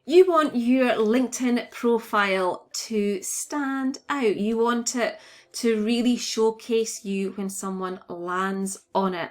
You want your LinkedIn profile to stand out. You want it to really showcase you when someone lands on it.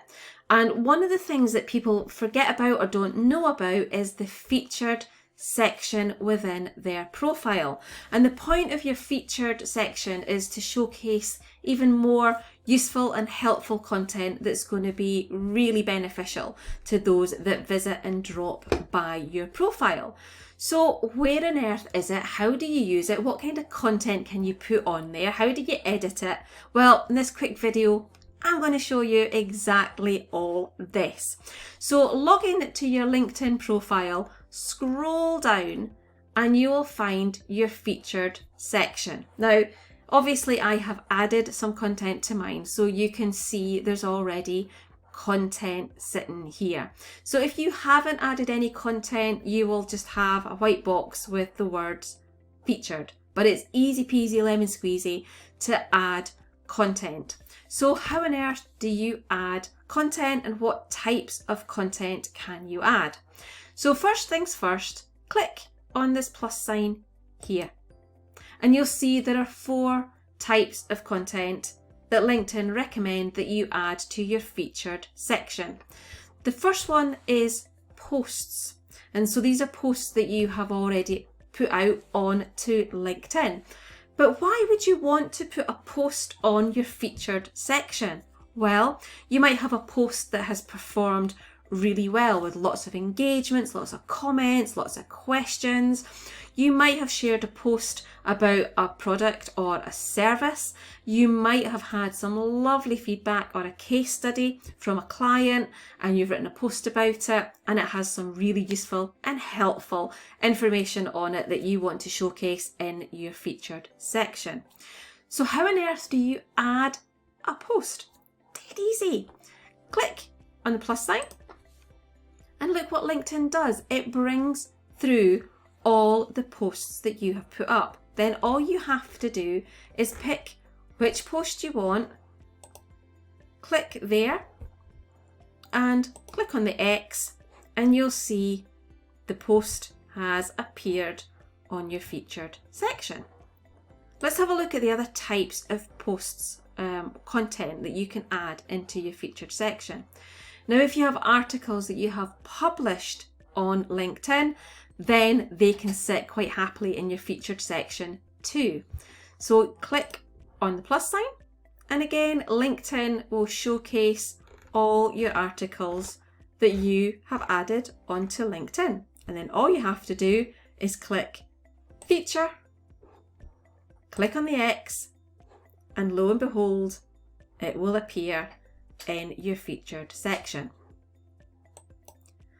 And one of the things that people forget about or don't know about is the featured section within their profile. And the point of your featured section is to showcase even more useful and helpful content that's going to be really beneficial to those that visit and drop by your profile. So where on earth is it? How do you use it? What kind of content can you put on there? How do you edit it? Well, in this quick video, I'm going to show you exactly all this. So log in to your LinkedIn profile, scroll down, and you will find your featured section. Now, obviously I have added some content to mine, so you can see there's already content sitting here. So if you haven't added any content, you will just have a white box with the words featured, but it's easy peasy lemon squeezy to add content. So how on earth do you add content, and what types of content can you add? So first things first, click on this plus sign here, and you'll see there are 4 types of content that LinkedIn recommend that you add to your featured section. The first one is posts. And so these are posts that you have already put out onto LinkedIn. But why would you want to put a post on your featured section? Well, you might have a post that has performed really well with lots of engagements, lots of comments, lots of questions. You might have shared a post about a product or a service. You might have had some lovely feedback or a case study from a client, and you've written a post about it, and it has some really useful and helpful information on it that you want to showcase in your featured section. So how on earth do you add a post? Dead easy. Click on the plus sign, and look what LinkedIn does. It brings through all the posts that you have put up. Then all you have to do is pick which post you want, click there, and click on the X, and you'll see the post has appeared on your featured section. Let's have a look at the other types of posts, content that you can add into your featured section. Now, if you have articles that you have published on LinkedIn, then they can sit quite happily in your featured section too. So click on the plus sign, and again, LinkedIn will showcase all your articles that you have added onto LinkedIn. And then all you have to do is click feature, click on the X, and lo and behold, it will appear in your featured section.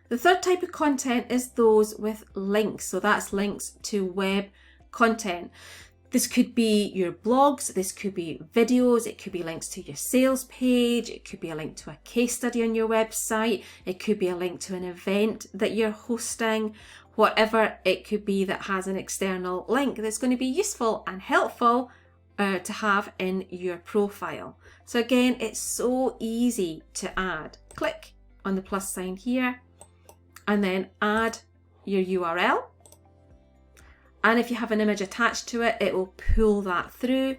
The third type of content is those with links. So that's links to web content. This could be your blogs, this could be videos, it could be links to your sales page, it could be a link to a case study on your website, it could be a link to an event that you're hosting, whatever it could be that has an external link that's going to be useful and helpful to have in your profile. So again, it's so easy to add. Click on the plus sign here, and then add your URL. And if you have an image attached to it, it will pull that through,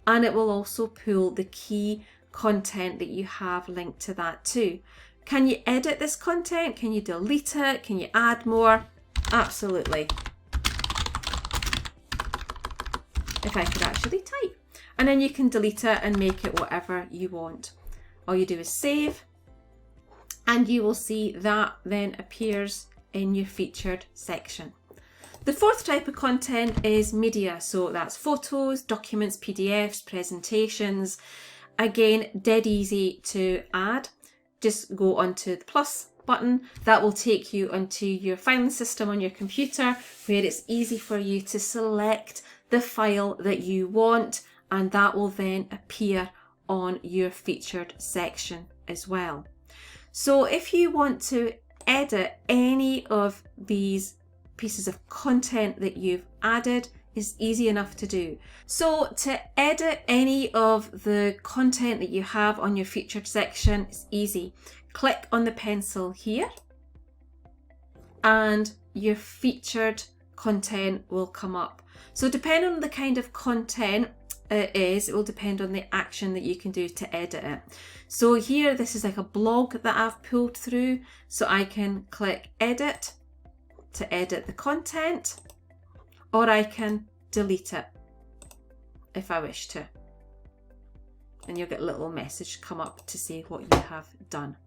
and it will also pull the key content that you have linked to that too. Can you edit this content? Can you delete it? Can you add more? Absolutely. If I could actually type. And then you can delete it and make it whatever you want. All you do is save, and you will see that then appears in your featured section. The fourth type of content is media. So that's photos, documents, PDFs, presentations. Again, dead easy to add. Just go onto the plus button. That will take you onto your filing system on your computer, where it's easy for you to select the file that you want, and that will then appear on your featured section as well. So if you want to edit any of these pieces of content that you've added, is easy enough to do. So to edit any of the content that you have on your featured section is easy. Click on the pencil here, and your featured content will come up. So depending on the kind of content it is, it will depend on the action that you can do to edit it. So here, this is like a blog that I've pulled through. So I can click edit to edit the content, or I can delete it if I wish to. And you'll get a little message come up to say what you have done.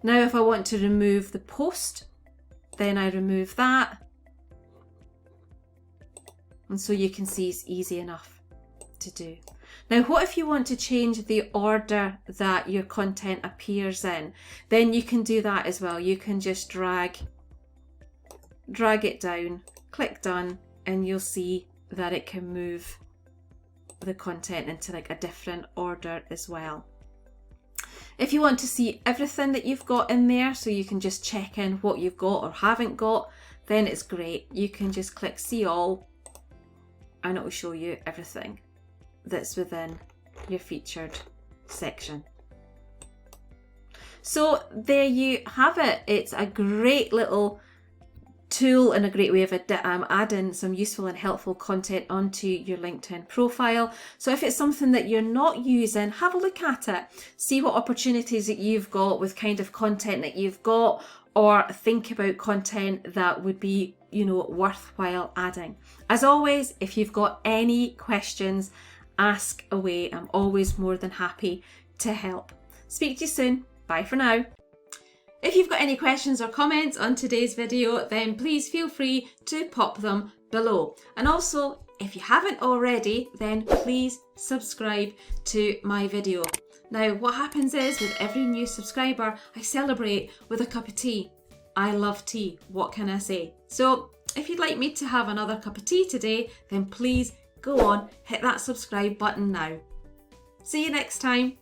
Now, if I want to remove the post, then I remove that. And so you can see it's easy enough to do. Now, what if you want to change the order that your content appears in? Then you can do that as well. You can just drag it down, click done, and you'll see that it can move the content into like a different order as well. If you want to see everything that you've got in there, so you can just check in what you've got or haven't got, then it's great. You can just click see all and it will show you everything that's within your featured section. So there you have it. It's a great little tool and a great way of adding some useful and helpful content onto your LinkedIn profile. So if it's something that you're not using, have a look at it. See what opportunities that you've got with kind of content that you've got, or think about content that would be, worthwhile adding. As always, if you've got any questions, ask away. I'm always more than happy to help. Speak to you soon. Bye for now. If you've got any questions or comments on today's video, then please feel free to pop them below. And also, if you haven't already, then please subscribe to my video. Now, what happens is with every new subscriber, I celebrate with a cup of tea. I love tea. What can I say? So if you'd like me to have another cup of tea today, then please go on, hit that subscribe button now. See you next time.